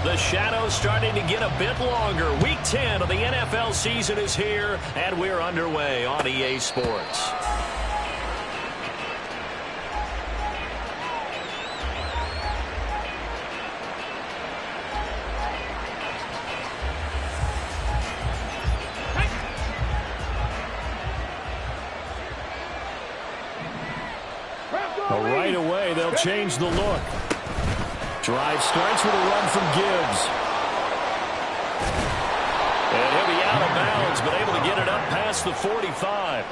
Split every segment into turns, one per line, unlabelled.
The shadow's starting to get a bit longer. Week 10 of the NFL season is here, and we're underway on EA Sports. Right away, they'll change the look. Drive starts with a run from Gibbs. And he'll be out of bounds, but able to get it up past the 45.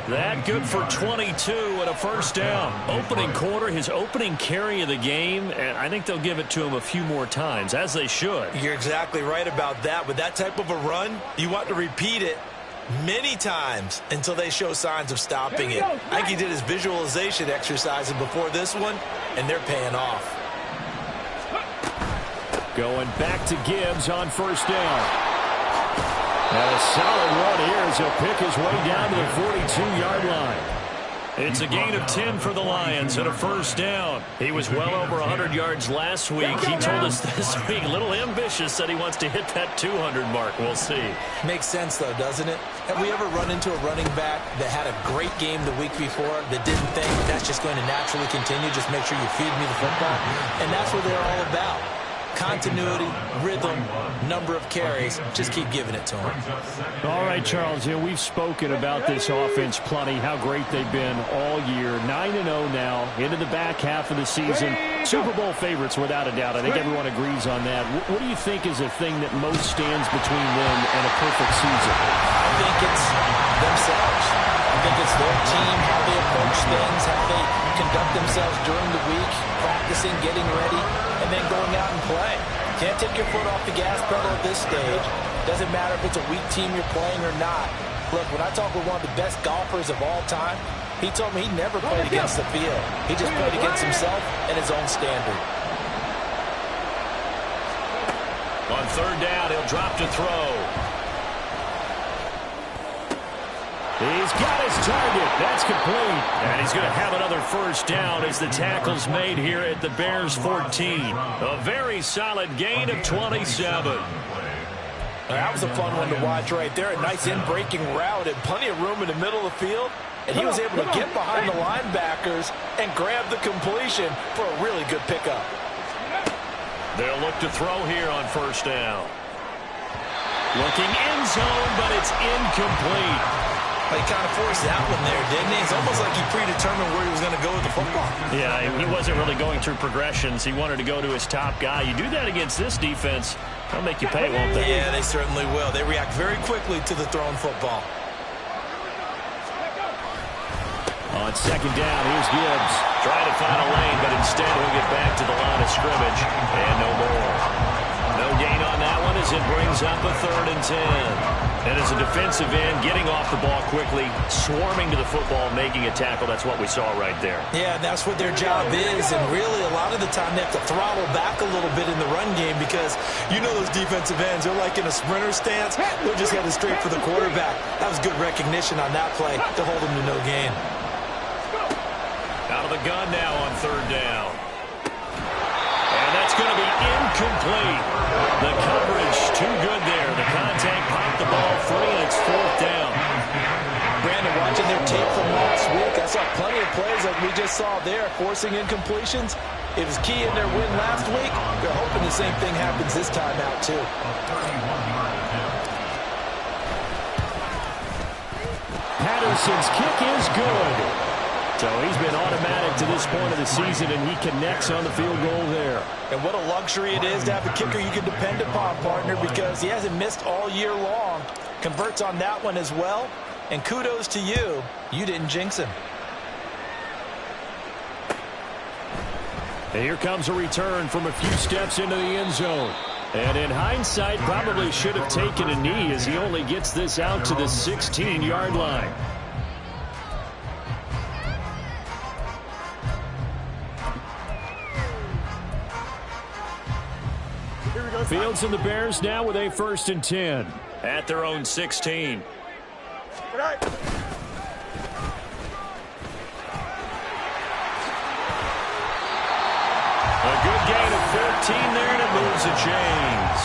That good for 22 and a first down. Opening quarter, his opening carry of the game, and I think they'll give it to him a few more times, as they should.
You're exactly right about that. With that type of a run, you want to repeat it many times until they show signs of stopping it. I think he did his visualization exercises before this one, and they're paying off.
Going back to Gibbs on first down. And a solid run here as he'll pick his way down to the 42-yard line. It's a gain of 10 for the Lions and a first down. He was well over 100 yards last week. He told us this week, a little ambitious, said he wants to hit that 200 mark. We'll see. Makes sense, though, doesn't it? Have we ever run into a running back that had a great game the week before that didn't think that's just going to naturally continue? Just make sure you feed me the football. And that's what they're all about. Continuity, rhythm, number of carries. Just keep giving it to him.
All right, Charles, we've spoken about this offense plenty, how great they've been all year. 9-0 now, into the back half of the season. Super Bowl favorites, without a doubt. I think everyone agrees on that. What do you think is the thing that most stands between them and a perfect season?
I think it's themselves. I think it's their team, how they approach things, how they conduct themselves during the week, practicing, getting ready, and then going out and play. Can't take your foot off the gas pedal at this stage. Doesn't matter if it's a weak team you're playing or not. Look, when I talk with one of the best golfers of all time, he told me he never played against the field. He just played against himself and his own standard. On third down, he'll drop to throw.
He's got his target. That's complete. And he's going to have another first down as the tackle's made here at the Bears 14. A very solid gain of 27.
That was a fun one to watch right there. A nice in-breaking route and plenty of room in the middle of the field. And he was able to get behind the linebackers and grab the completion for a really good pickup.
They'll look to throw here on first down. Looking end zone, but it's incomplete.
He kind of forced that one there, didn't he? It's almost like he predetermined where he was going to go with the football.
Yeah, he wasn't really going through progressions. He wanted to go to his top guy. You do that against this defense, they'll make you pay, won't they?
Yeah, they certainly will. They react very quickly to the thrown football.
On second down, here's Gibbs. Trying to find a lane, but instead he'll get back to the line of scrimmage. And no more. No gain on that one as it brings up a 3rd and 10. And as a defensive end, getting off the ball quickly, swarming to the football, making a tackle, that's what we saw right there.
Yeah, and that's what their job is. And really, a lot of the time, they have to throttle back a little bit in the run game because you know those defensive ends, they're like in a sprinter stance. They're just headed straight for the quarterback. That was good recognition on that play to hold them to no gain. Out of the gun now on third down.
And that's going to be incomplete. The coverage too good there. The contact popped the ball free, and it's 4th down.
Brandon, watching their tape from last week, I saw plenty of plays like we just saw there, forcing incompletions. It was key in their win last week. They're hoping the same thing happens this time out, too.
Patterson's kick is good. So he's been automatic to this point of the season, and he connects on the field goal there.
And what a luxury it is to have a kicker you can depend upon, partner, because he hasn't missed all year long. Converts on that one as well. And kudos to you. You didn't jinx him.
And here comes a return from a few steps into the end zone. And in hindsight, probably should have taken a knee as he only gets this out to the 16-yard line. Fields and the Bears now with a 1st and 10 at their own 16. A good gain of 14 there, and it moves the chains.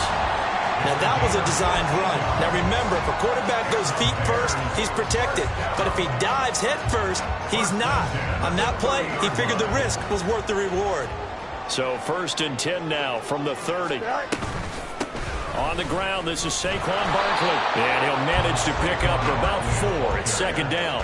Now, that was a designed run. Now, remember, if a quarterback goes feet first, he's protected. But if he dives head first, he's not. On that play, he figured the risk was worth the reward.
So 1st and 10 now from the 30. On the ground, this is Saquon Barkley. And he'll manage to pick up about 4. It's 2nd down.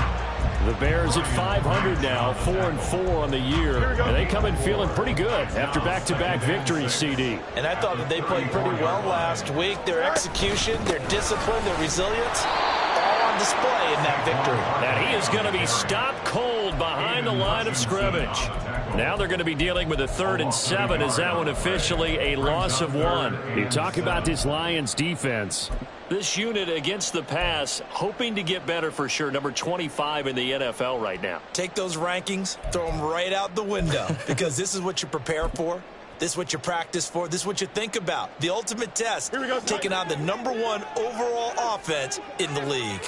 The Bears at 500 now, 4-4 on the year. And they come in feeling pretty good after back-to-back victories, CD.
And I thought that they played pretty well last week. Their execution, their discipline, their resilience, all on display in that victory.
And he is going to be stopped cold behind the line of scrimmage. Now they're going to be dealing with a 3rd and 7 as that one officially a loss of 1. You talk about this Lions defense. This unit against the pass, hoping to get better for sure. Number 25 in the NFL right now.
Take those rankings, throw them right out the window, because this is what you prepare for. This is what you practice for. This is what you think about. The ultimate test, taking on the number 1 overall offense in the league.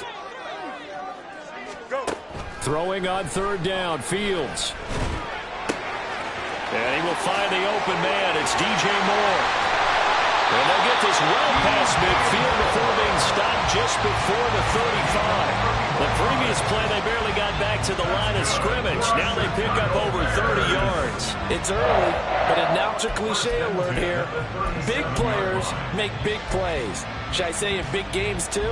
Go. Throwing on 3rd down, Fields.
And he will find the open man. It's DJ Moore. And they'll get this well past midfield before being stopped just before the 35. The previous play, they barely got back to the line of scrimmage. Now they pick up over 30 yards.
It's early, but announce a cliche alert here. Big players make big plays. Should I say in big games, too?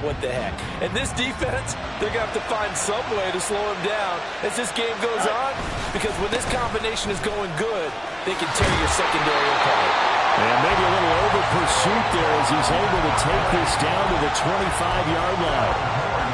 What the heck. And this defense, they're going to have to find some way to slow him down as this game goes on, because when this combination is going good, they can tear your secondary apart.
And maybe a little over-pursuit there as he's able to take this down to the 25-yard line.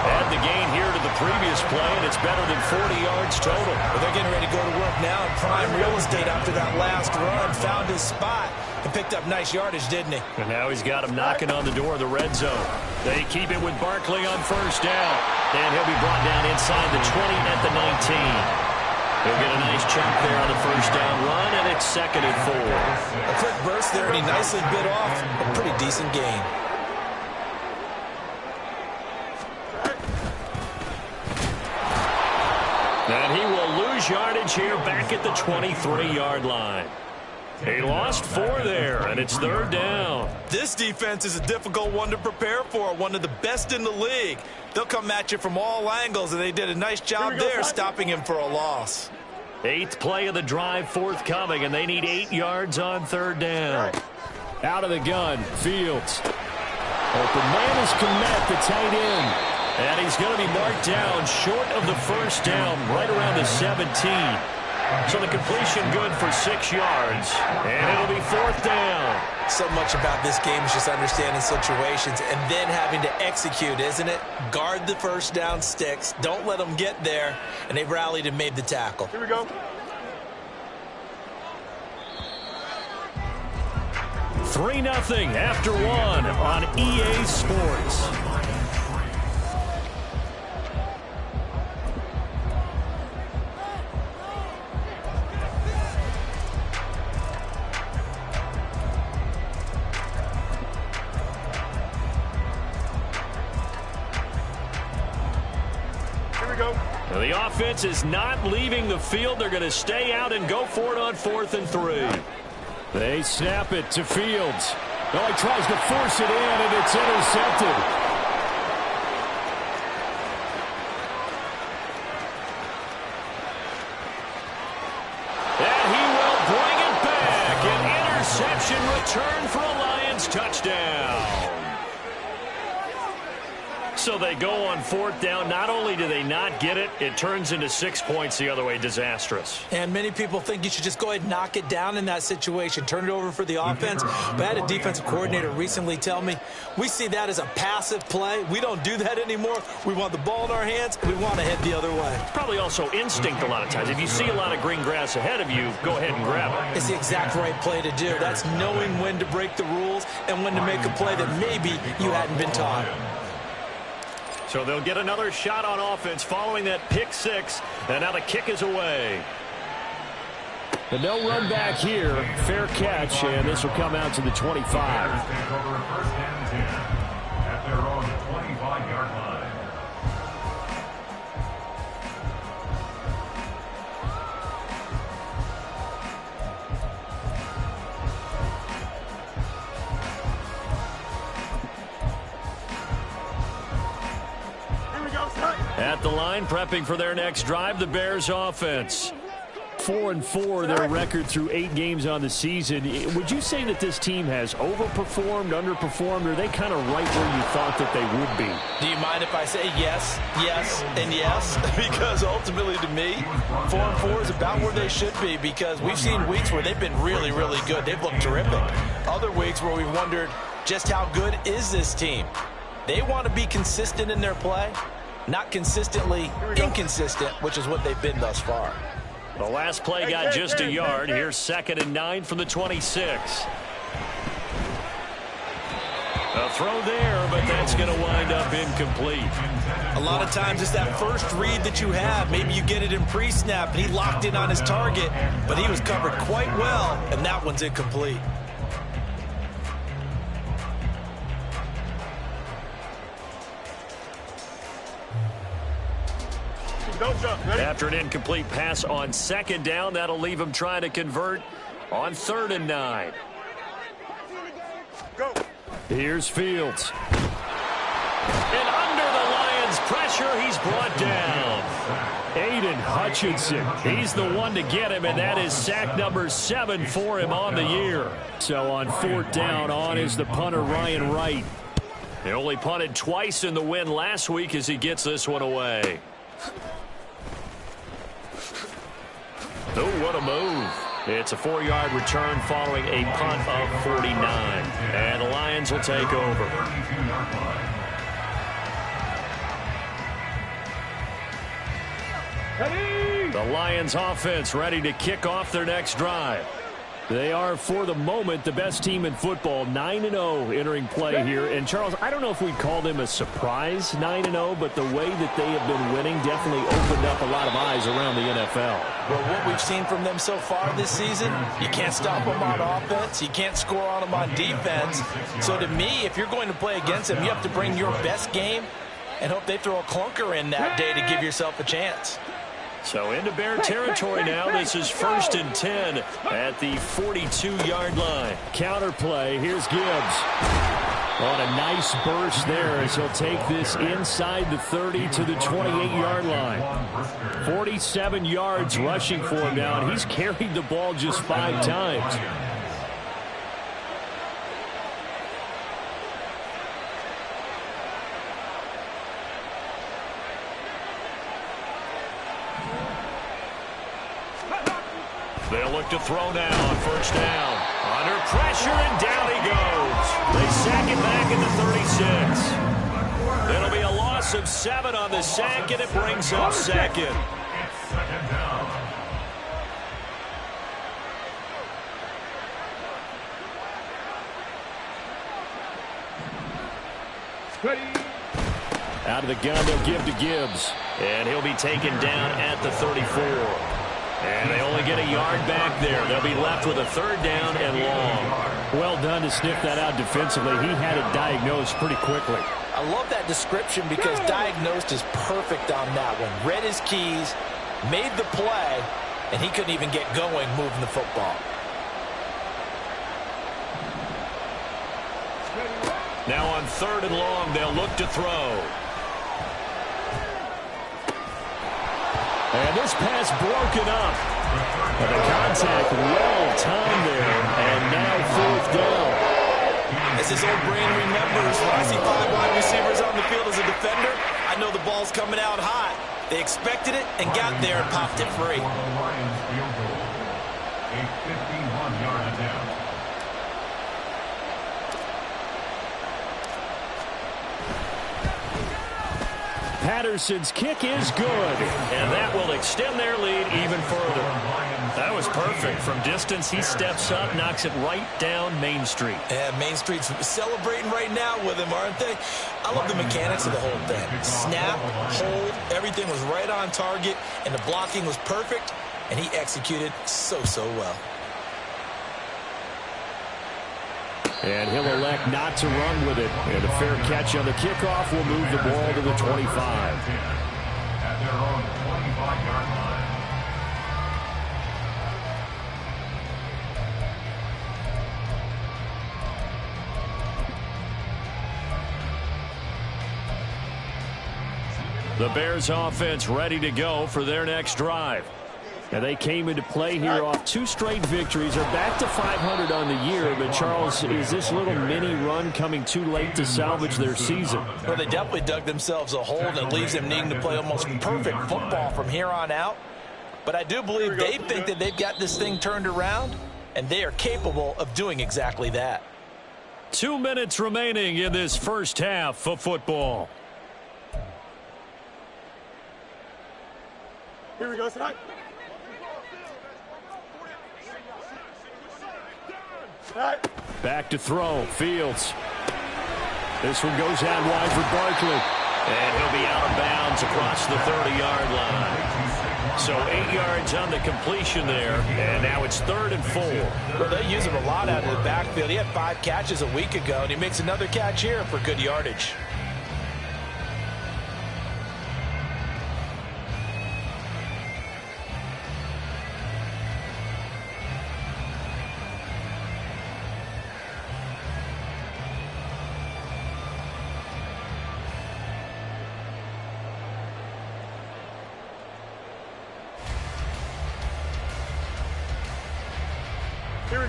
Add the gain here to the previous play, and it's better than 40 yards total.
Well, they're getting ready to go to work now in prime real estate after that last run. Found his spot and picked up nice yardage, didn't he?
And now he's got him knocking on the door of the red zone. They keep it with Barkley on 1st down. And he'll be brought down inside the 20 at the 19. He'll get a nice chunk there on the 1st down run, and it's 2nd and 4.
A quick burst there, and he nicely bit off a pretty decent gain.
And he will lose yardage here back at the 23-yard line. He lost 4 there, and it's 3rd down.
This defense is a difficult one to prepare for, one of the best in the league. They'll come at you from all angles, and they did a nice job there stopping him for a loss.
8th play of the drive forthcoming, and they need 8 yards on 3rd down.
Out of the gun, Fields. Open man is Kmet, the tight end.
And he's going to be marked down short of the 1st down, right around the 17. So the completion good for 6 yards, and it'll be 4th down.
So much about this game is just understanding situations and then having to execute, isn't it? Guard the 1st down sticks. Don't let them get there. And they rallied and made the tackle.
Here we go.
3-0 after 1 on EA Sports. The offense is not leaving the field. They're going to stay out and go for it on 4th and 3.
They snap it to Fields. Oh, he tries to force it in, and it's intercepted.
And he will bring it back. An interception return for a Lions touchdown. So they go on 4th down. Not only do they not get it, it turns into 6 points the other way. Disastrous.
And many people think you should just go ahead and knock it down in that situation. Turn it over for the offense. But I had a defensive coordinator recently tell me, we see that as a passive play. We don't do that anymore. We want the ball in our hands, and we want to head the other way.
It's probably also instinct a lot of times. If you see a lot of green grass ahead of you, go ahead and grab it.
It's the exact right play to do. That's knowing when to break the rules and when to make a play that maybe you hadn't been taught.
So they'll get another shot on offense following that pick 6, and now the kick is away.
And no run back here. Fair catch, and this will come out to the 25.
At their own 25-yard line.
At the line, prepping for their next drive, the Bears offense.
4-4, their record through 8 games on the season. Would you say that this team has overperformed, underperformed, or are they kind of right where you thought that they would be?
Do you mind if I say yes, yes, and yes? Because ultimately to me, 4-4 is about where they should be, because we've seen weeks where they've been really, really good. They've looked terrific. Other weeks where we've wondered just how good is this team. They want to be consistent in their play, not consistently inconsistent, which is what they've been thus far.
The last play got just a yard. Here's 2nd and 9 from the 26. A throw there, but that's going to wind up incomplete.
A lot of times it's that first read that you have. Maybe you get it in pre-snap, and he locked in on his target, but he was covered quite well, and that one's incomplete.
After an incomplete pass on 2nd down, that'll leave him trying to convert on 3rd and 9.
Go. Here's Fields.
And under the Lions' pressure, he's brought down.
Aiden Hutchinson. He's the one to get him, and that is sack number 7 for him on the year. So on 4th down, on is the punter, Ryan Wright.
He only punted twice in the win last week as he gets this one away. Oh, what a move. It's a 4-yard return following a punt of 49. And the Lions will take over. The Lions offense ready to kick off their next drive.
They are, for the moment, the best team in football, 9-0 entering play here. And, Charles, I don't know if we'd call them a surprise 9-0, but the way that they have been winning definitely opened up a lot of eyes around the NFL.
Well, what we've seen from them so far this season, you can't stop them on offense. You can't score on them on defense. So, to me, if you're going to play against them, you have to bring your best game and hope they throw a clunker in that day to give yourself a chance.
So into Bear territory now. This is 1st and 10 at the 42-yard line.
Counter play. Here's Gibbs. On a nice burst there as he'll take this inside the 30 to the 28-yard line. 47 yards rushing for him now, and he's carried the ball just 5 times.
They'll look to throw now on 1st down. Under pressure, and down he goes. They sack it back at the 36. It'll be a loss of 7 on the sack, and it brings up 2nd.
Out of the gun, they'll give to Gibbs.
And he'll be taken down at the 34. And they only get a yard back there. They'll be left with a 3rd down and long.
Well done to sniff that out defensively. He had it diagnosed pretty quickly.
I love that description because diagnosed is perfect on that one. Read his keys, made the play, and he couldn't even get going moving the football.
Now on 3rd and long, they'll look to throw.
And this pass broken up. And the contact well timed there. And now 4th down.
As his old brain remembers, when I see 5 wide receivers on the field as a defender, I know the ball's coming out hot. They expected it and got there and popped it free.
Lions field goal. A 51-yard attempt.
Patterson's kick is good.
And that will extend their lead even further. That was perfect. From distance, he steps up, knocks it right down Main Street.
And Main Street's celebrating right now with him, aren't they? I love the mechanics of the whole thing. Snap, hold, everything was right on target, and the blocking was perfect, and he executed so well.
And he'll elect not to run with it. And a fair catch on the kickoff will move the ball to the 25.
At their own 25-yard line.
The Bears offense ready to go for their next drive.
Now they came into play here off 2 straight victories. They're back to 500 on the year. But, Charles, is this little mini run coming too late to salvage their season?
Well, they definitely dug themselves a hole that leaves them needing to play almost perfect football from here on out. But I do believe they think that they've got this thing turned around, and they are capable of doing exactly that.
2 minutes remaining in this first half of football.
Here we go, son.
Back to throw. Fields. This one goes out wide for Barkley.
And he'll be out of bounds across the 30-yard line. So 8 yards on the completion there, and now it's 3rd and 4.
Well, they use him a lot out of the backfield. He had 5 catches a week ago, and he makes another catch here for good yardage.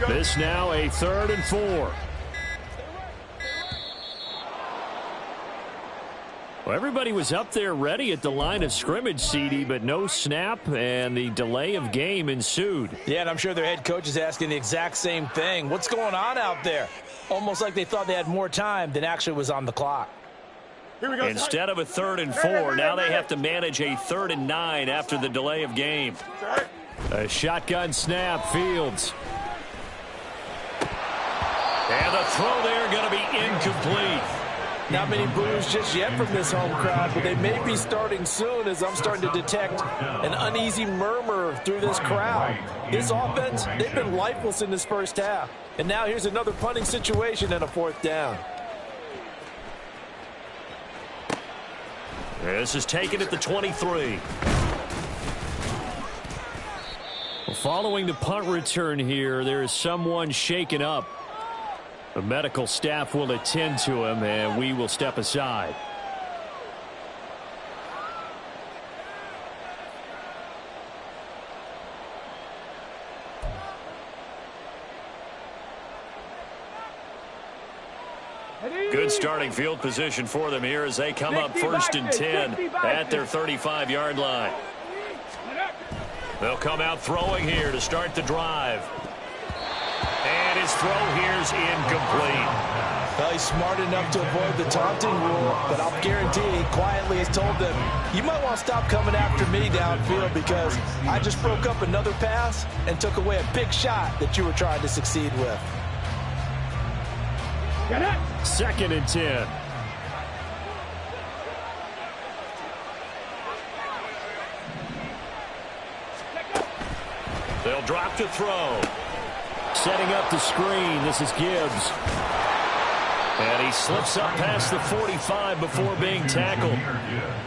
This now a 3rd and 4. Well, everybody was up there ready at the line of scrimmage, CD, but no snap, and the delay of game ensued.
Yeah, and I'm sure their head coach is asking the exact same thing. What's going on out there? Almost like they thought they had more time than actually was on the clock.
Instead of a 3rd and 4, now they have to manage a 3rd and 9 after the delay of game.
A shotgun snap, Fields.
And the throw there going to be incomplete.
Not many boos just yet from this home crowd, but they may be starting soon as I'm starting to detect an uneasy murmur through this crowd. This offense, they've been lifeless in this first half. And now here's another punting situation and a 4th down.
This is taken at the 23.
Well, following the punt return here, there is someone shaken up. The medical staff will attend to him, and we will step aside.
Good starting field position for them here as they come up 1st and 10 at their 35-yard line. They'll come out throwing here to start the drive. And his throw here's incomplete.
Well, he's smart enough to avoid the taunting rule, but I'll guarantee he quietly has told them, you might want to stop coming after me downfield because I just broke up another pass and took away a big shot that you were trying to succeed with.
2nd and 10.
They'll drop to throw.
Setting up the screen. This is Gibbs.
And he slips up past the 45 before being tackled.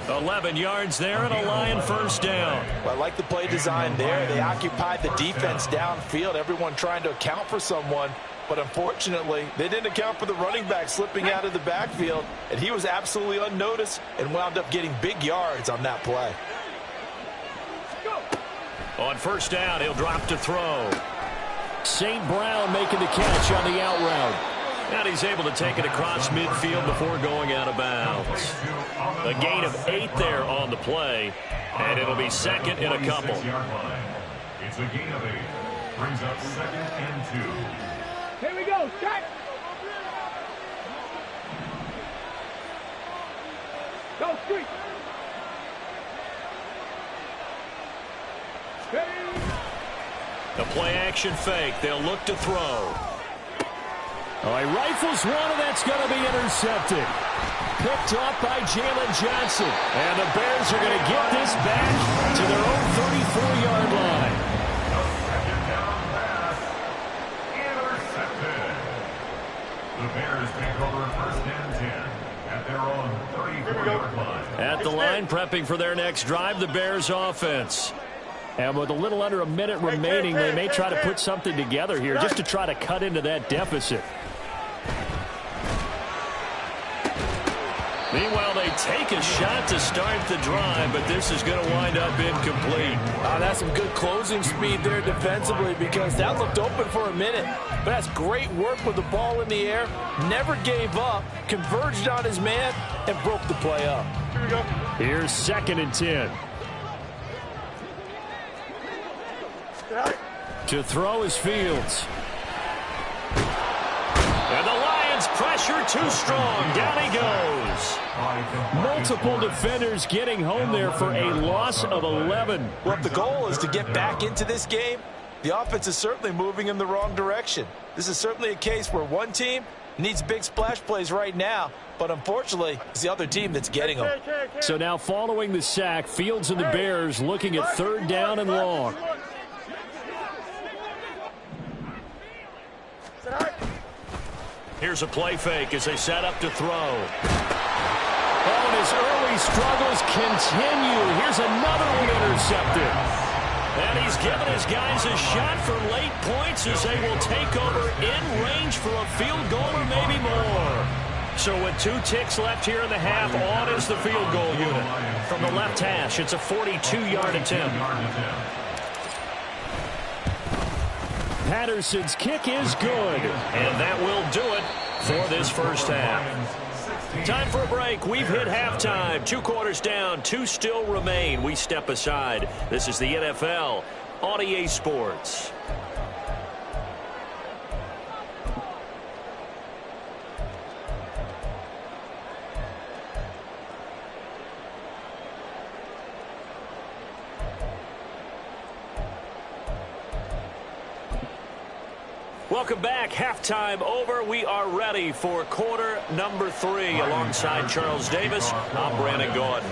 11 yards there and a Lion 1st down.
Well, I like the play design there. They occupied the defense downfield, everyone trying to account for someone. But unfortunately, they didn't account for the running back slipping out of the backfield. And he was absolutely unnoticed and wound up getting big yards on that play.
On 1st down, he'll drop to throw.
St. Brown making the catch on the out route.
And he's able to take it across midfield before going out of bounds. A gain of 8 there on the play, and it'll be 2nd and a couple.
It's a gain of 8. Brings up 2nd and 2.
Here we go, check. Go, street.
The play-action fake. They'll look to throw.
Oh, he rifles one, and that's going to be intercepted. Picked up by Jalen Johnson. And the Bears are going to get this back to their own 34-yard line.
The 2nd down pass. Intercepted. The Bears take over 1st and 10 at their own 34-yard line.
At the line, prepping for their next drive, the Bears offense. And with a little under a minute remaining, they may try to put something together here just to try to cut into that deficit.
Meanwhile, they take a shot to start the drive, but this is going to wind up incomplete.
That's some good closing speed there defensively, because that looked open for a minute. But that's great work with the ball in the air. Never gave up, converged on his man, and broke the play up.
Here we go.
Here's 2nd and 10. To throw is Fields.
And the Lions pressure too strong. Down he goes.
Multiple defenders getting home there for a loss of 11.
Well, if the goal is to get back into this game, the offense is certainly moving in the wrong direction. This is certainly a case where one team needs big splash plays right now, but unfortunately, it's the other team that's getting them.
So now following the sack, Fields and the Bears looking at 3rd down and long.
Here's a play fake as they set up to throw. Oh, and his early struggles continue. Here's another one intercepted. And he's given his guys a shot for late points as they will take over in range for a field goal or maybe more. So with 2 ticks left here in the half, on is the field goal unit. From the left hash, it's a 42-yard attempt.
Patterson's kick is good.
And that will do it for this first half. Time for a break. We've hit halftime. 2 quarters down, 2 still remain. We step aside. This is the NFL on EA Sports. Welcome back. Halftime over. We are ready for quarter number 3. Alongside Charles Davis, I'm Brandon Gordon.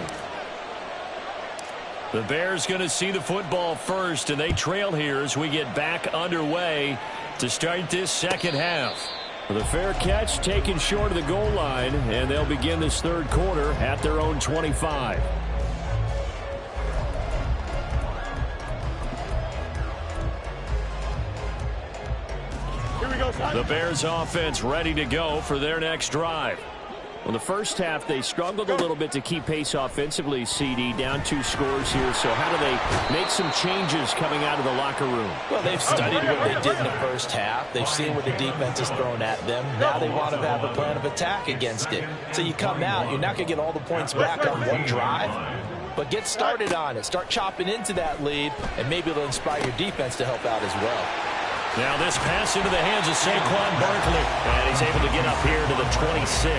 The Bears going to see the football first, and they trail here as we get back underway to start this second half. The fair catch taken short of the goal line, and they'll begin this 3rd quarter at their own 25. The Bears offense ready to go for their next drive. Well, the first half, they struggled a little bit to keep pace offensively, CD, down 2 scores here. So how do they make some changes coming out of the locker room?
Well, they've studied what they did in the first half. They've seen what the defense has thrown at them. Now they want to have a plan of attack against it. So you come out, you're not going to get all the points back on one drive, but get started on it. Start chopping into that lead, and maybe it'll inspire your defense to help out as well.
Now this pass into the hands of Saquon Barkley. And he's able to get up here to the 26.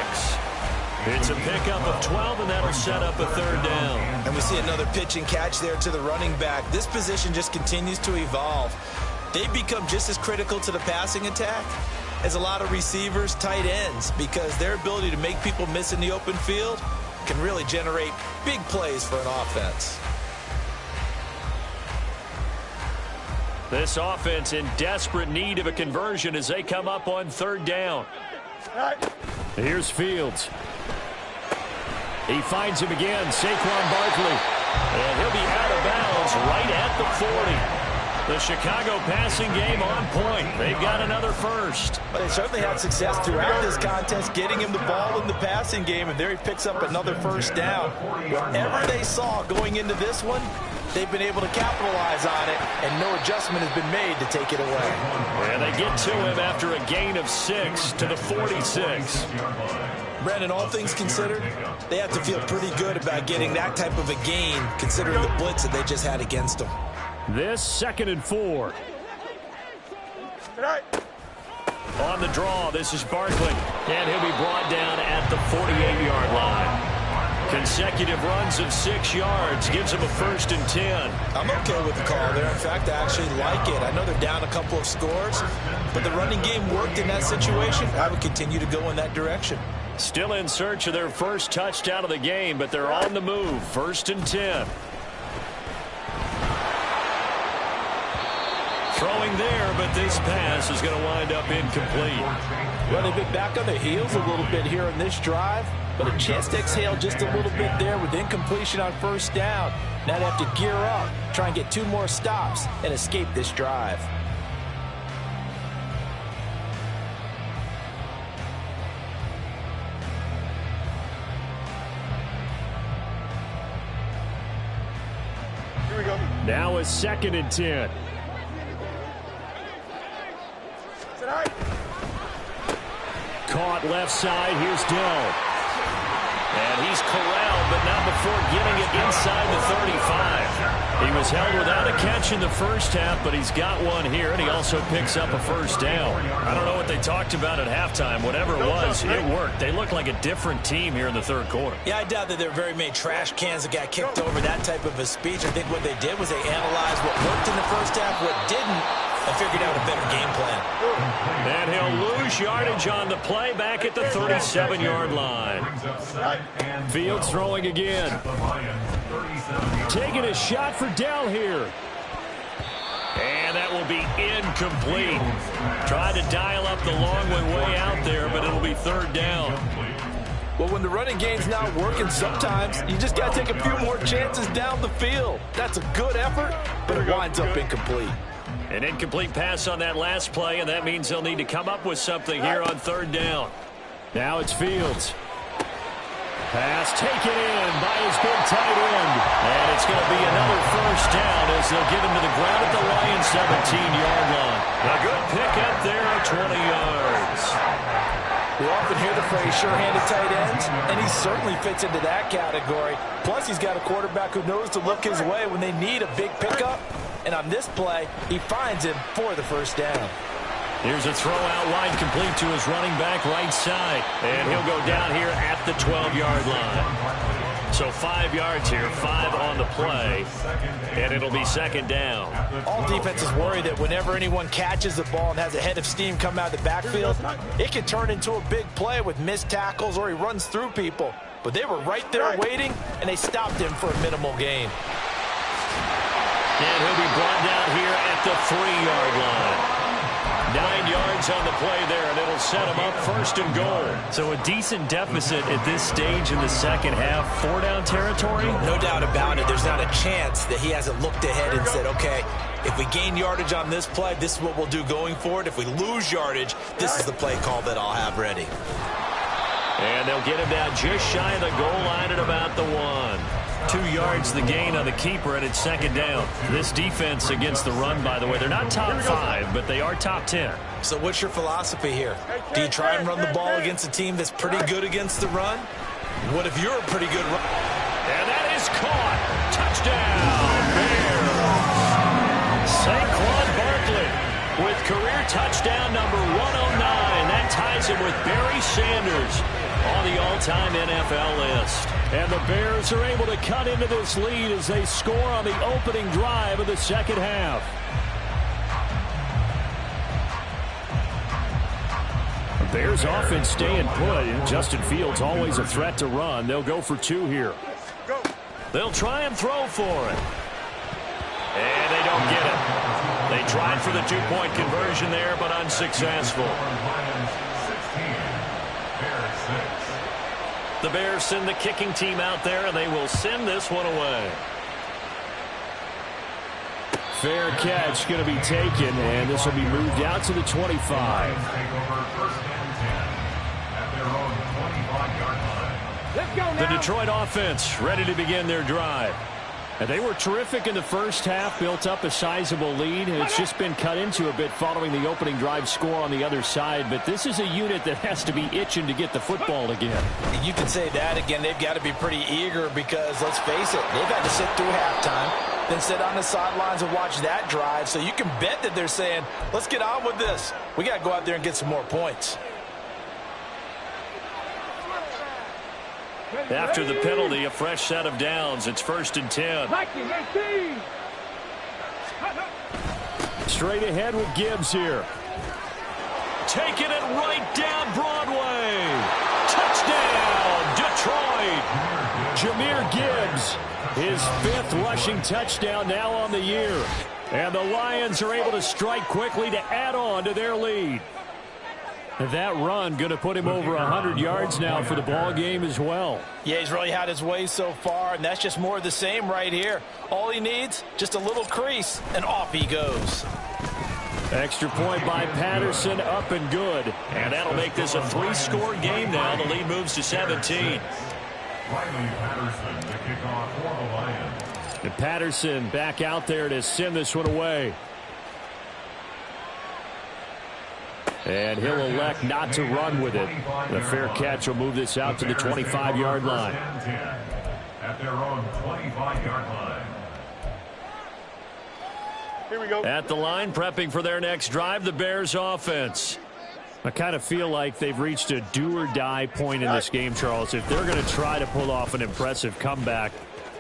It's a pickup of 12, and that'll set up a 3rd down.
And we see another pitch and catch there to the running back. This position just continues to evolve. They become just as critical to the passing attack as a lot of receivers, tight ends, because their ability to make people miss in the open field can really generate big plays for an offense.
This offense in desperate need of a conversion as they come up on 3rd down.
Here's Fields. He finds him again, Saquon Barkley.
And he'll be out of bounds right at the 40. The Chicago passing game on point. They've got another first.
But they certainly had success throughout this contest, getting him the ball in the passing game, and there he picks up another first down. Whatever they saw going into this one, they've been able to capitalize on it, and no adjustment has been made to take it away.
And they get to him after a gain of 6 to the 46.
Brandon, all things considered, they have to feel pretty good about getting that type of a gain, considering the blitz that they just had against them.
This 2nd and 4.
On the draw, this is Barkley. And he'll be brought down at the 48-yard line. Consecutive runs of 6 yards gives him a 1st and 10.
I'm okay with the call there. In fact, I actually like it. I know they're down a couple of scores, but the running game worked in that situation. I would continue to go in that direction.
Still in search of their first touchdown of the game, but they're on the move. 1st and 10. Throwing there, but this pass is going to wind up incomplete.
Well, they've been back on their heels a little bit here in this drive, but a chance to exhale just a little bit there with incompletion on 1st down. Now they have to gear up, try and get 2 more stops, and escape this drive.
Now a 2nd and 10. Caught left side. Here's Dell. And he's corralled, but not before getting it inside the 35. He was held without a catch in the first half, but he's got one here, and he also picks up a first down.
I don't know what they talked about at halftime. Whatever it was, it worked. They look like a different team here in the third quarter.
Yeah, I doubt that there were very many trash cans that got kicked over, that type of a speech. I think what they did was they analyzed what worked in the first half, what didn't, and figured out a better game plan.
And he'll lose yardage on the play back at the 37-yard line.
Fields throwing again. Taking a shot for Dell here.
And that will be incomplete. Tried to dial up the long way out there, but it'll be 3rd down.
Well, when the running game's not working, sometimes you just got to take a few more chances down the field. That's a good effort, but it winds up incomplete.
An incomplete pass on that last play, and that means they'll need to come up with something here on 3rd down.
Now it's Fields. Pass taken in by his big tight end.
And it's going to be another first down as they'll get him to the ground at the Lions' 17-yard line. A good pickup there at 20 yards.
We often hear the phrase sure-handed tight ends, and he certainly fits into that category. Plus, he's got a quarterback who knows to look his way when they need a big pickup. And on this play, he finds him for the first down.
Here's a throw out wide complete to his running back right side. And he'll go down here at the 12-yard line. So 5 yards here, 5 on the play. And it'll be 2nd down.
All defenses worry that whenever anyone catches the ball and has a head of steam come out of the backfield, it can turn into a big play with missed tackles or he runs through people. But they were right there waiting, and they stopped him for a minimal gain.
And he'll be brought down here at the 3-yard line. 9 yards on the play there, and it'll set him up 1st and goal.
So a decent deficit at this stage in the second half. 4-down territory?
No doubt about it. There's not a chance that he hasn't looked ahead and said, okay, if we gain yardage on this play, this is what we'll do going forward. If we lose yardage, this is the play call that I'll have ready.
And they'll get him down just shy of the goal line at about the 1.
2 yards the gain on the keeper, and it's 2nd down. This defense against the run, by the way, they're not top 5, but they are top 10.
So what's your philosophy here? Do you try and run the ball against a team that's pretty good against the run? What if you're a pretty good run?
And that is caught. Touchdown, Bears. Saquon Barkley with career touchdown number 109. That ties him with Barry Sanders on the all-time NFL list.
And the Bears are able to cut into this lead as they score on the opening drive of the second half. The Bears offense staying put. Justin Fields always a threat to run. They'll go for 2 here.
They'll try and throw for it. And they don't get it. They tried for the 2-point conversion there, but unsuccessful. The Bears send the kicking team out there, and they will send this one away.
Fair catch going to be taken, and this will be moved out to the 25.
The Detroit offense ready to begin their drive.
And they were terrific in the first half, built up a sizable lead, and it's just been cut into a bit following the opening drive score on the other side. But this is a unit that has to be itching to get the football again.
You can say that again. They've got to be pretty eager because, let's face it, they've had to sit through halftime, then sit on the sidelines and watch that drive. So you can bet that they're saying, let's get on with this. We got to go out there and get some more points.
After the penalty, a fresh set of downs. It's 1st and 10.
Straight ahead with Gibbs here.
Taking it right down Broadway. Touchdown, Detroit.
Jahmyr Gibbs, his 5th rushing touchdown now on the year. And the Lions are able to strike quickly to add on to their lead. That run going to put him over 100 yards now for the ball game as well.
Yeah, he's really had his way so far, and that's just more of the same right here. All he needs, just a little crease, and off he goes.
Extra point by Patterson, up and good.
And that'll make this a 3-score game now. The lead moves to 17.
Riley Patterson, the kickoff for the Lions.
And Patterson back out there to send this one away. And he'll elect not to run with it. The fair catch will move this out to the 25-yard line.
At their own 25-yard line.
Here we go.
At the line, prepping for their next drive, the Bears offense. I kind of feel like they've reached a do-or-die point in this game, Charles. If they're going to try to pull off an impressive comeback,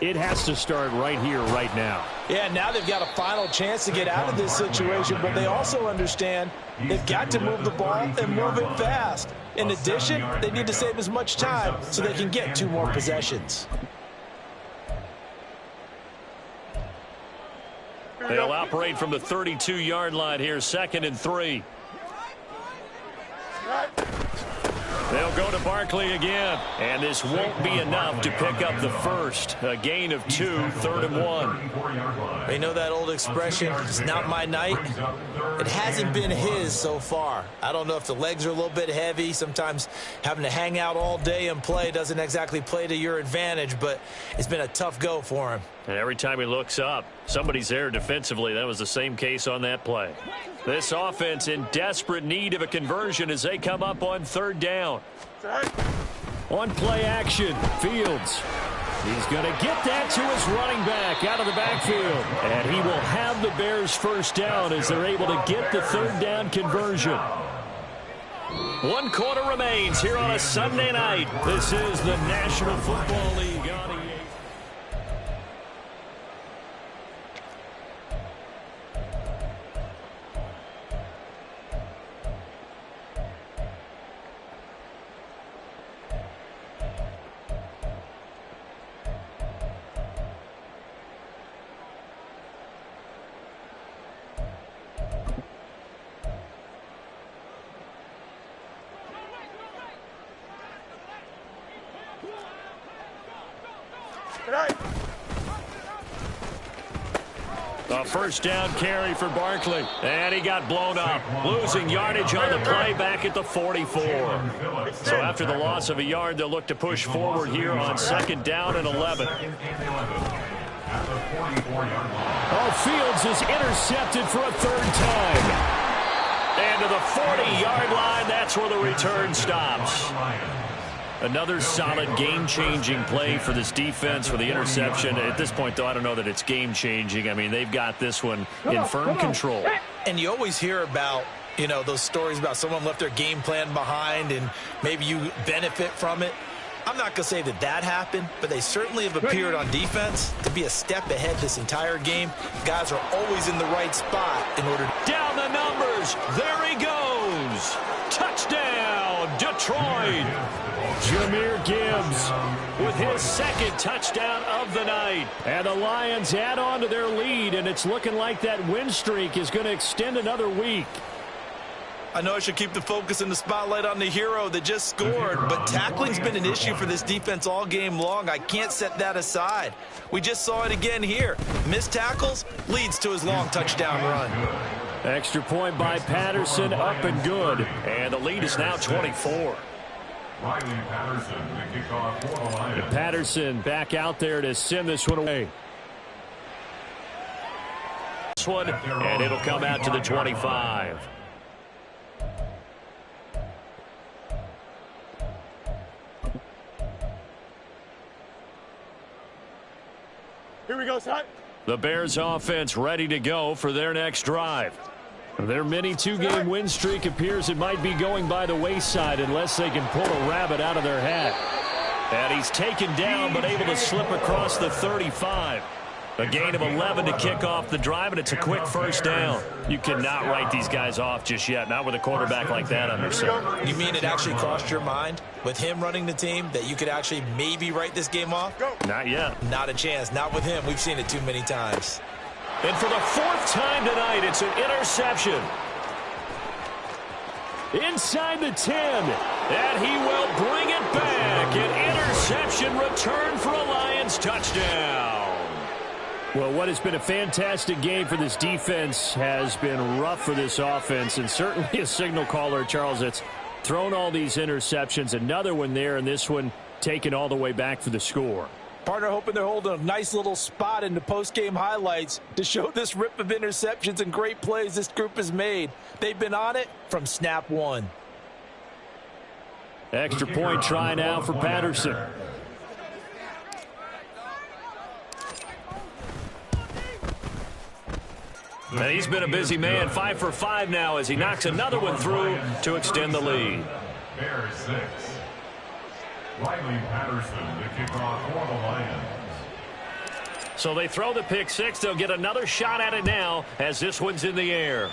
it has to start right here, right now.
Yeah, now they've got a final chance to get out of this situation, but they also understand they've got to move the ball and move it fast. In addition, they need to save as much time so they can get 2 more possessions.
They'll operate from the 32-yard line here, 2nd and 3. They'll go to Barkley again, and this won't be enough to pick up the first. A gain of 2, 3rd and 1.
You know that old expression, it's not my night? It hasn't been his so far. I don't know if the legs are a little bit heavy. Sometimes having to hang out all day and play doesn't exactly play to your advantage, but it's been a tough go for him.
And every time he looks up, somebody's there defensively. That was the same case on that play. This offense in desperate need of a conversion as they come up on 3rd down. On play action, Fields. He's going to get that to his running back out of the backfield. And he will have the Bears first down as they're able to get the 3rd down conversion. 1 quarter remains here on a Sunday night. This is the National Football League on EA. A first down carry for Barkley. And he got blown up. Losing yardage on the play back at the 44. So after the loss of a yard, they'll look to push forward here on 2nd down and 11. Oh, Fields is intercepted for a 3rd time. And to the 40-yard line, that's where the return stops. Another solid game-changing play for this defense for the interception. At this point, though, I don't know that it's game-changing. I mean, they've got this one in firm control.
And you always hear about, you know, those stories about someone left their game plan behind and maybe you benefit from it. I'm not going to say that that happened, but they certainly have appeared on defense to be a step ahead this entire game. Guys are always in the right spot in order to...
Down the numbers. There he goes. Touchdown, Detroit. Jahmyr Gibbs with his 2nd touchdown of the night. And the Lions add on to their lead, and it's looking like that win streak is going to extend another week.
I know I should keep the focus and the spotlight on the hero that just scored, but tackling's been an issue for this defense all game long. I can't set that aside. We just saw it again here. Missed tackles leads to his long touchdown run.
Extra point by Patterson, up and good. And the lead is now 24.
Riley Patterson, the kickoff for the Lions.
Patterson back out there to send this one away. This one, and it'll come out to the 25.
Here we go, son.
The Bears offense ready to go for their next drive. Their mini 2-game win streak appears it might be going by the wayside unless they can pull a rabbit out of their hat. And he's taken down but able to slip across the 35. A gain of 11 to kick off the drive, and it's a quick first down. You cannot write these guys off just yet, not with a quarterback like that under center.
You mean it actually crossed your mind with him running the team that you could actually maybe write this game off?
Not yet.
Not a chance. Not with him. We've seen it too many times.
And for the 4th time tonight, it's an interception. Inside the 10, and he will bring it back. An interception return for a Lions touchdown. Well, what has been a fantastic game for this defense has been rough for this offense, and certainly a signal caller, Charles, that's thrown all these interceptions. Another one there, and this one taken all the way back for the score.
Partner hoping they're holding a nice little spot in the post-game highlights to show this rip of interceptions and great plays this group has made. They've been on it from snap one.
Extra point try now for Patterson. And he's been a busy man, 5 for 5 now as he knocks another one through to extend the lead.
Bears 6. Riley Patterson, the kickoff for the Lions.
So they throw the pick six. They'll get another shot at it now as this one's in the air.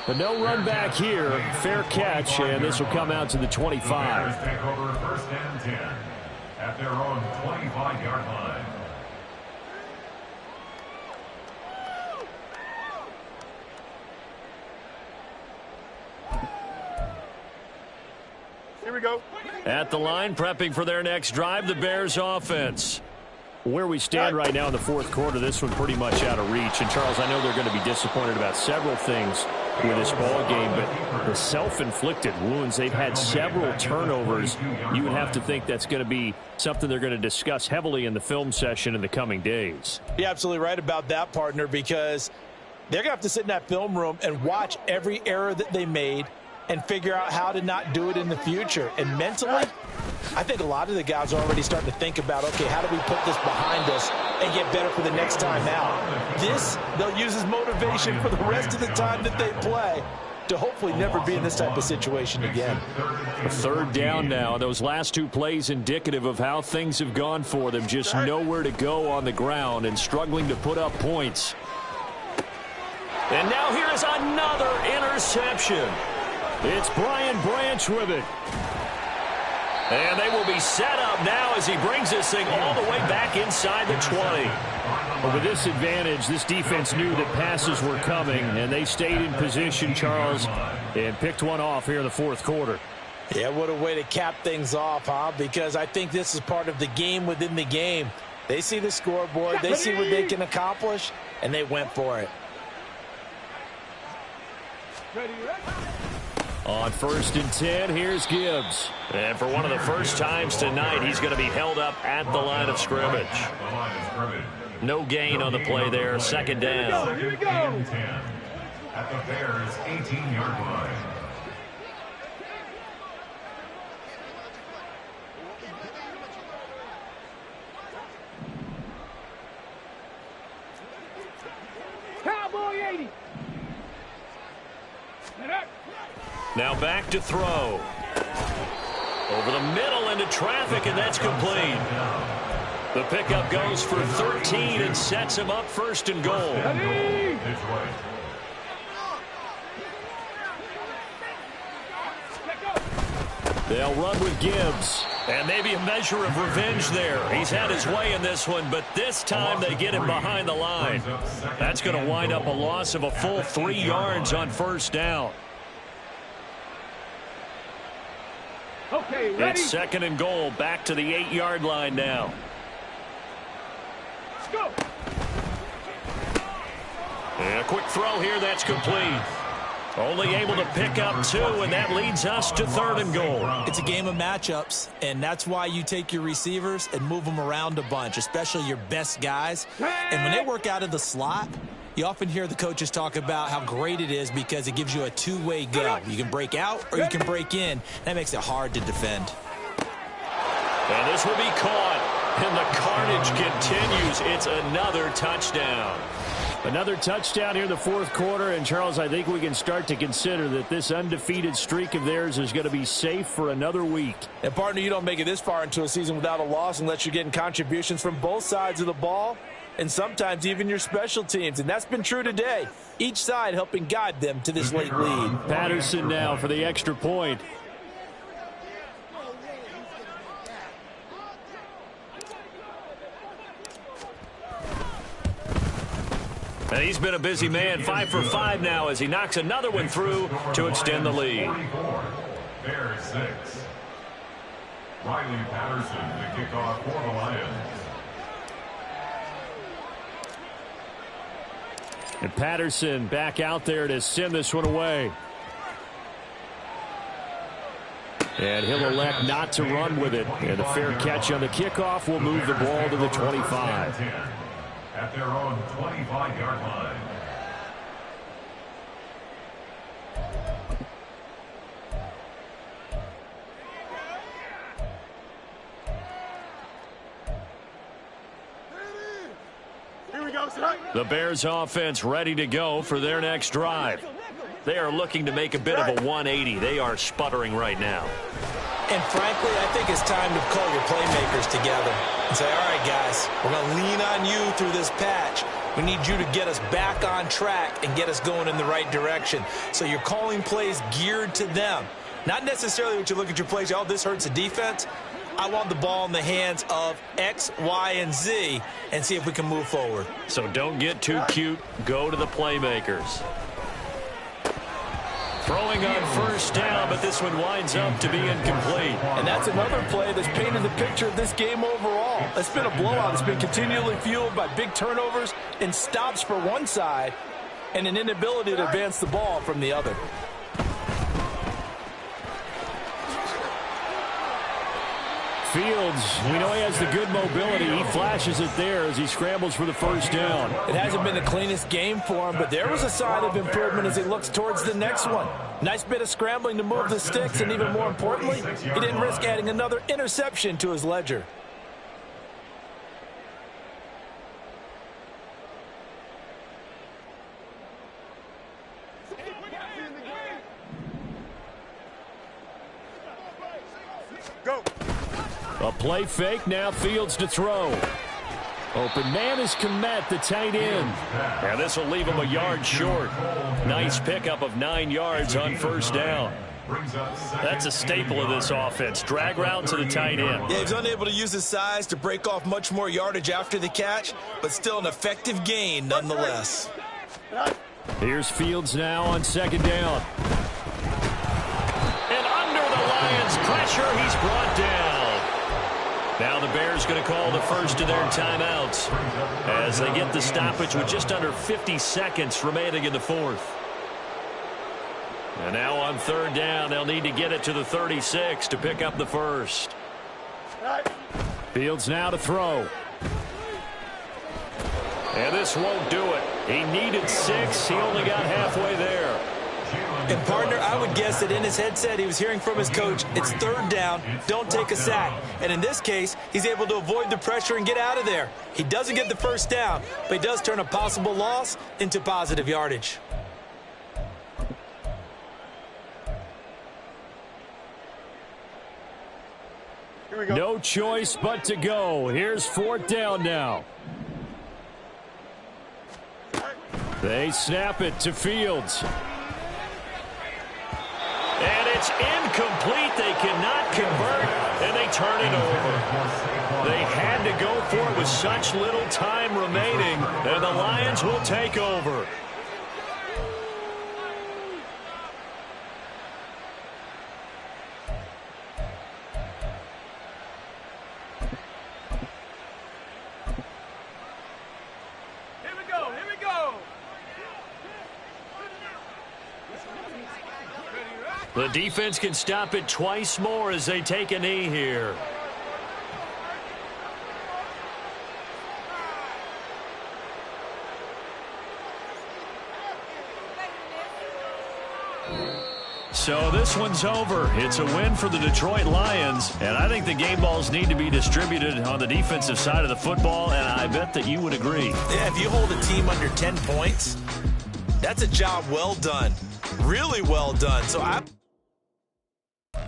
But no run back here. Fair catch, and this will come out to the 25.
The Bears take over 1st and 10 at their own 25-yard line.
Here we go.
At the line, prepping for their next drive, the Bears offense. Where we stand right now in the fourth quarter, this one pretty much out of reach. And, Charles, I know they're going to be disappointed about several things with this ball game, but the self-inflicted wounds, they've had several turnovers. You would have to think that's going to be something they're going to discuss heavily in the film session in the coming days.
You're absolutely right about that, partner, because they're going to have to sit in that film room and watch every error that they made and figure out how to not do it in the future. And mentally, I think a lot of the guys are already starting to think about, okay, how do we put this behind us and get better for the next time out? This, they'll use as motivation for the rest of the time that they play to hopefully never be in this type of situation again.
A third down now. Those last two plays indicative of how things have gone for them. Just nowhere to go on the ground and struggling to put up points. And now here is another interception. It's Brian Branch with it. And they will be set up now as he brings this thing all the way back inside the 20. But with this advantage, this defense knew that passes were coming, and they stayed in position, Charles, and picked one off here in the fourth quarter.
Yeah, what a way to cap things off, huh? Because I think this is part of the game within the game. They see the scoreboard, they see what they can accomplish, and they went for it.
On 1st and 10, here's Gibbs. And for one of the first times tonight, he's going to be held up at the line of scrimmage. No gain on the play there, 2nd down.
Here we go. At the Bears' 18-yard line.
Cowboy 80.
Now back to throw. Over the middle into traffic, and that's complete. The pickup goes for 13 and sets him up 1st and goal. They'll run with Gibbs. And maybe a measure of revenge there. He's had his way in this one, but this time they get him behind the line. That's going to wind up a loss of a full 3 yards on 1st down.
Okay, ready?
It's 2nd and goal, back to the 8-yard line now.
Let's go.
And a quick throw here, that's complete. Only able to pick up 2, and that leads us to 3rd and goal.
It's a game of matchups, and that's why you take your receivers and move them around a bunch, especially your best guys. And when they work out of the slot, you often hear the coaches talk about how great it is because it gives you a two-way go. You can break out or you can break in. That makes it hard to defend.
And this will be caught, and the carnage continues. It's another touchdown. Another touchdown here in the fourth quarter, and Charles, I think we can start to consider that this undefeated streak of theirs is going to be safe for another week.
And, partner, you don't make it this far into a season without a loss unless you're getting contributions from both sides of the ball and sometimes even your special teams, and that's been true today. Each side helping guide them to this late lead.
Patterson now for the extra point. And he's been a busy man, 5 for 5 now as he knocks another one through to extend the lead.
Bears 6. Riley Patterson, the kickoff for the Lions.
And Patterson back out there to send this one away. And he'll elect not to run with it. And a fair catch on the kickoff will move the ball to the 25.
At their own 25-yard line.
The Bears offense ready to go for their next drive. They are looking to make a bit of a 180. They are sputtering right now.
And frankly, I think it's time to call your playmakers together and say, all right, guys, we're going to lean on you through this patch. We need you to get us back on track and get us going in the right direction. So you're calling plays geared to them. Not necessarily what you look at your plays, oh, this hurts the defense. I want the ball in the hands of X, Y, and Z and see if we can move forward.
So don't get too cute. Go to the playmakers. Throwing on first down, but this one winds up to be incomplete.
And that's another play that's painted the picture of this game overall. It's been a blowout. It's been continually fueled by big turnovers and stops for one side and an inability to advance the ball from the other.
Fields, we know he has the good mobility. He flashes it there as he scrambles for the first down.
It hasn't been the cleanest game for him, but there was a sign of improvement as he looks towards the next one. Nice bit of scrambling to move the sticks, and even more importantly, he didn't risk adding another interception to his ledger.
Go.
A play fake, now Fields to throw. Open man is Kmet, the tight end.
And this will leave him a yard short. Nice pickup of 9 yards on first down. That's a staple of this offense. Drag route to the tight end.
Yeah, he's unable to use his size to break off much more yardage after the catch, but still an effective gain nonetheless.
Here's Fields now on second down.
And under the Lions' pressure, he's brought down. Now the Bears going to call the first of their timeouts as they get the stoppage with just under 50 seconds remaining in the fourth. And now on third down, they'll need to get it to the 36 to pick up the first.
Fields now to throw.
And this won't do it. He needed 6. He only got halfway there.
And, partner, I would guess that in his headset he was hearing from his coach, it's third down, don't take a sack. And in this case, he's able to avoid the pressure and get out of there. He doesn't get the first down, but he does turn a possible loss into positive yardage.
Here we go.
No choice but to go. Here's fourth down now. They snap it to Fields.
And it's incomplete. They cannot convert, and they turn it over. They had to go for it with such little time remaining, and the Lions will take over.
Here we go. Here we go.
The defense can stop it twice more as they take a knee here. So this one's over. It's a win for the Detroit Lions, and I think the game balls need to be distributed on the defensive side of the football, and I bet that you would agree.
Yeah, if you hold a team under 10 points, that's a job well done. Really well done. So